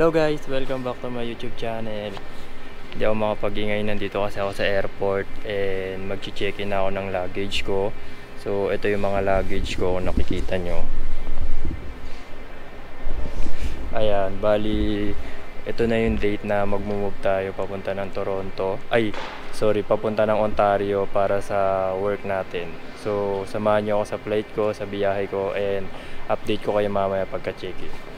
Hello guys! Welcome back to my YouTube channel. Hindi ako makapag-ingay, nandito kasi ako sa airport and mag-check-in ako ng luggage ko. So ito yung mga luggage ko kung nakikita nyo. Ayan, bali ito na yung date na mag-move tayo papunta ng Toronto. Papunta ng Ontario para sa work natin. So samahan nyo ako sa flight ko, sa biyahe ko, and update ko kayo mamaya pagka-check-in.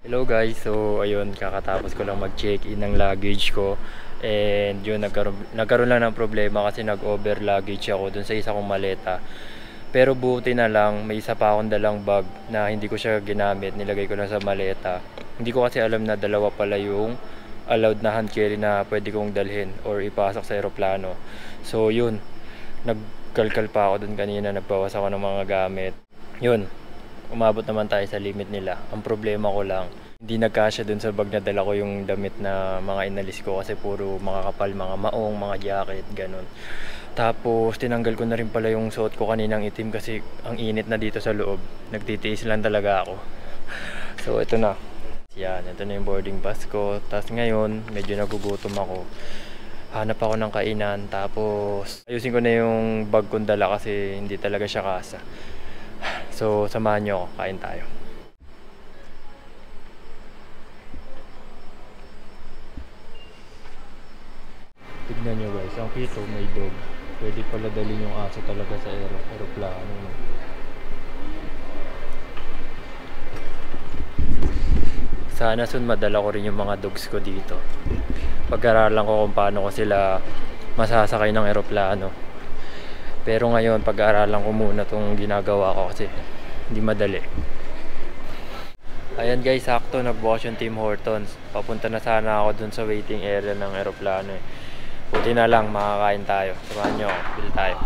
Hello guys, so ayun, kakatapos ko lang mag-check-in ng luggage ko and yun, nagkaroon lang ng problema kasi nag-over luggage ako dun sa isa kong maleta. Pero buti na lang, may isa pa akong dalang bag na hindi ko siya ginamit, nilagay ko lang sa maleta. Hindi ko kasi alam na dalawa pala yung allowed na hand carry na pwede kong dalhin or ipasok sa eroplano. So yun, nagkalkal pa ako dun kanina, nagbawas ako ng mga gamit. Yun, umabot naman tayo sa limit nila. Ang problema ko lang, hindi nagkasya dun sa bag na dala ko yung damit na mga inalis ko kasi puro mga kapal, mga maong, mga jacket, ganun. Tapos tinanggal ko na rin pala yung suot ko kaninang itim kasi ang init na dito sa loob. Nagtitiis lang talaga ako. So ito na. Yan, ito na yung boarding pass ko. Tapos ngayon, medyo nagugutom ako. Hanap ako ng kainan. Tapos ayusin ko na yung bag kong dala kasi hindi talaga siya kasa. So samahan nyo ako, kain tayo. Tignan nyo guys, ang cute, may dog. Pwede pala dalhin yung aso talaga sa aeroplano. No? Sana soon madala ko rin yung mga dogs ko dito. Pag-aralan ko kung paano ko sila masasakay ng aeroplano. Pero ngayon, pag-aaralan ko muna itong ginagawa ko kasi hindi madali. Ayan guys, sakto nagbukas yung Tim Hortons. Papunta na sana ako dun sa waiting area ng aeroplano eh. Buti na lang, makakain tayo. Samahan nyo, bili tayo.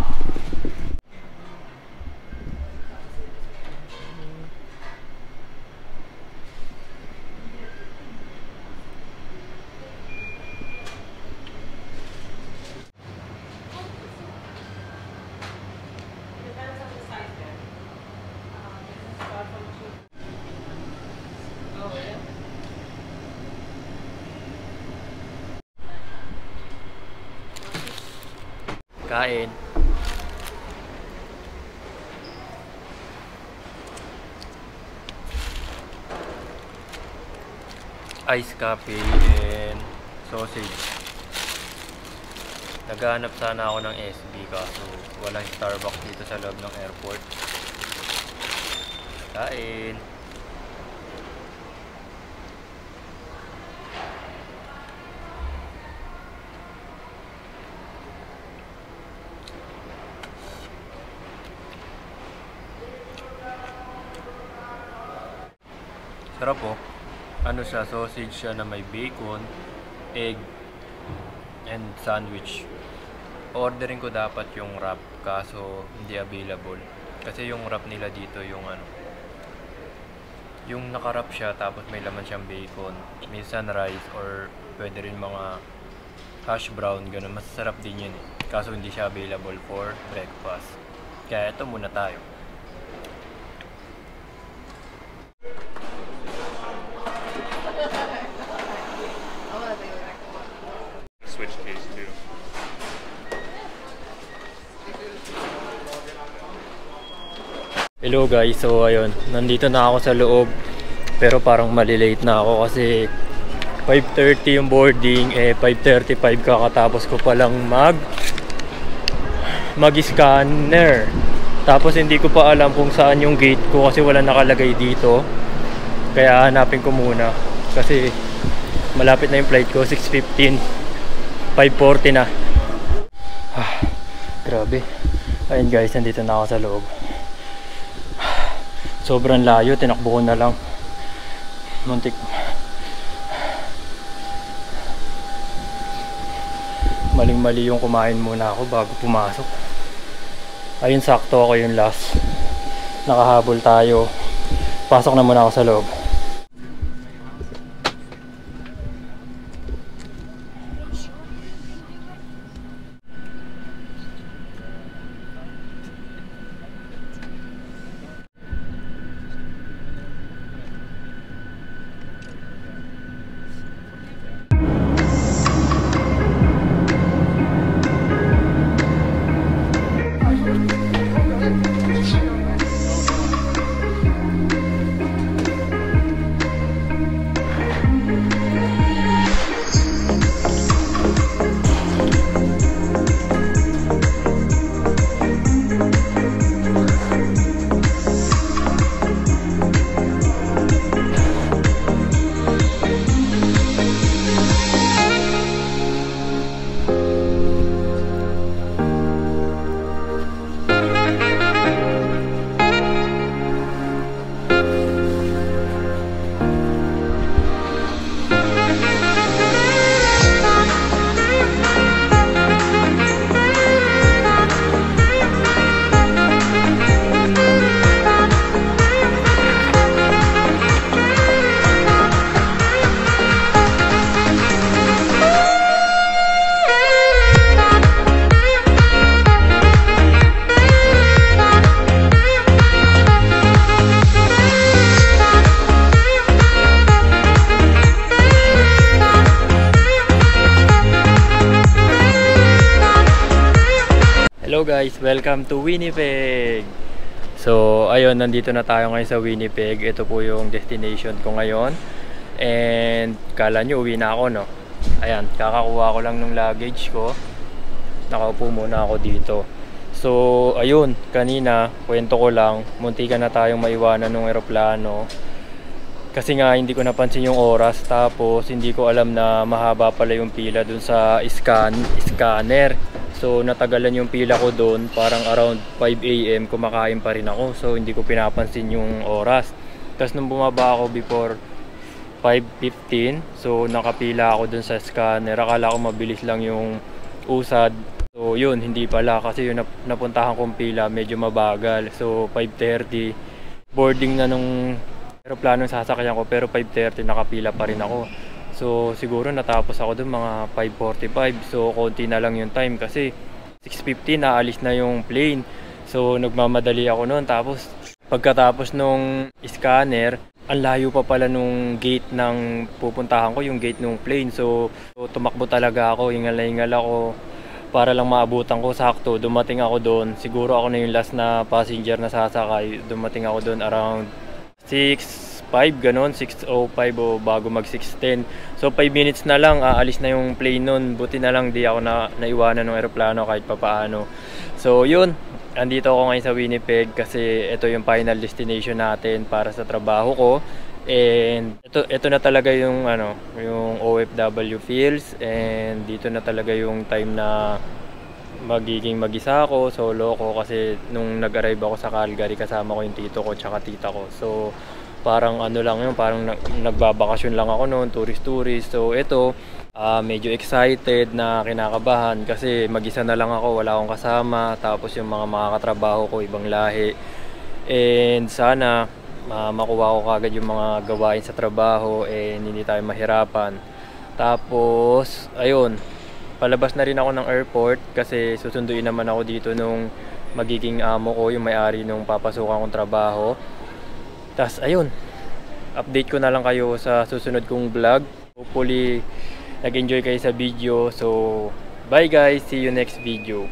Kain. Ice coffee and sausage. Naghahanap sana ako ng SB kaso walang Starbucks dito sa loob ng airport. Kain. Sarap po. Ano siya, sausage siya na may bacon, egg, and sandwich. Ordering ko dapat yung wrap kaso hindi available. Kasi yung wrap nila dito yung yung naka-wrap siya tapos may laman siyang bacon. Minsan rice or pwede rin mga hash brown, ganun. Masasarap din yun eh. Kaso hindi siya available for breakfast. Kaya ito muna tayo. Switch case too. Hello guys, so ayun, nandito na ako sa loob pero parang malilate na ako kasi 5:30 yung boarding, 5:35 kakatapos ko palang mag-scanner. Tapos hindi ko pa alam kung saan yung gate ko kasi wala nakalagay dito. Kaya hanapin ko muna kasi malapit na yung flight ko, 6:15. 5:40 na. Grabe. Ayun guys, nandito na ako sa loob. Sobrang layo, tinakbo ko na lang. Muntik. Maling-mali yung kumain muna ako bago pumasok. Ayun, sakto ako yung last. Nakahabol tayo. Pasok na muna ako sa loob. Hello guys, welcome to Winnipeg. So ayun, nandito na tayo ngayon sa Winnipeg. Ito po yung destination ko ngayon. And kala nyo uwi na ako, no? Ayan, kakakuha ko lang ng luggage ko. Nakaupo muna ako dito. So ayun, kanina kwento ko lang, muntikan na tayong maiwanan ng eroplano. Kasi nga hindi ko napansin yung oras. Tapos hindi ko alam na mahaba pala yung pila dun sa scanner. So natagalan yung pila ko doon, parang around 5 AM kumakain pa rin ako. So hindi ko pinapansin yung oras. Tapos nung bumaba ako before 5:15, so nakapila ako doon sa scanner. Akala ko mabilis lang yung usad. So yun, hindi pala, kasi yung napuntahan kong pila medyo mabagal. So 5:30 boarding na nung aeroplano sasakyan ko, pero 5:30 nakapila pa rin ako. So siguro natapos ako dun mga 5:45. So konti na lang yung time kasi 6:15 naalis na yung plane. So nagmamadali ako noon. Tapos pagkatapos nung scanner, ang layo pa pala nung gate ng pupuntahan ko, yung gate ng plane. So tumakbo talaga ako, hingal na hingal ako para lang maabutan ko. Sakto dumating ako doon. Siguro ako na yung last na passenger na sasakay. Dumating ako doon around 6:05 ganon, 6:05 o bago mag 6:10. So 5 minutes na lang aalis na yung plane nun. Buti na lang di ako naiwanan ng eroplano kahit papaano. So yun, andito ako ngayon sa Winnipeg kasi ito yung final destination natin para sa trabaho ko. And ito na talaga yung yung OFW feels, and dito na talaga yung time na magiging mag-isa ako, solo ko, kasi nung nag-arrive ako sa Calgary kasama ko yung tito ko tsaka tita ko. So parang lang yun, parang nagbabakasyon lang ako noon, tourist. So ito, medyo excited na kinakabahan kasi mag-isa na lang ako, wala akong kasama. Tapos yung mga katrabaho ko ibang lahi. And sana makuha ko kagad yung mga gawain sa trabaho and hindi tayo mahirapan. Tapos ayun, palabas na rin ako ng airport kasi susunduin naman ako dito nung magiging amo ko, yung may-ari nung papasukan kong trabaho. Tas ayun, update ko na lang kayo sa susunod kong vlog. Hopefully nag-enjoy kayo sa video. So bye guys, see you next video.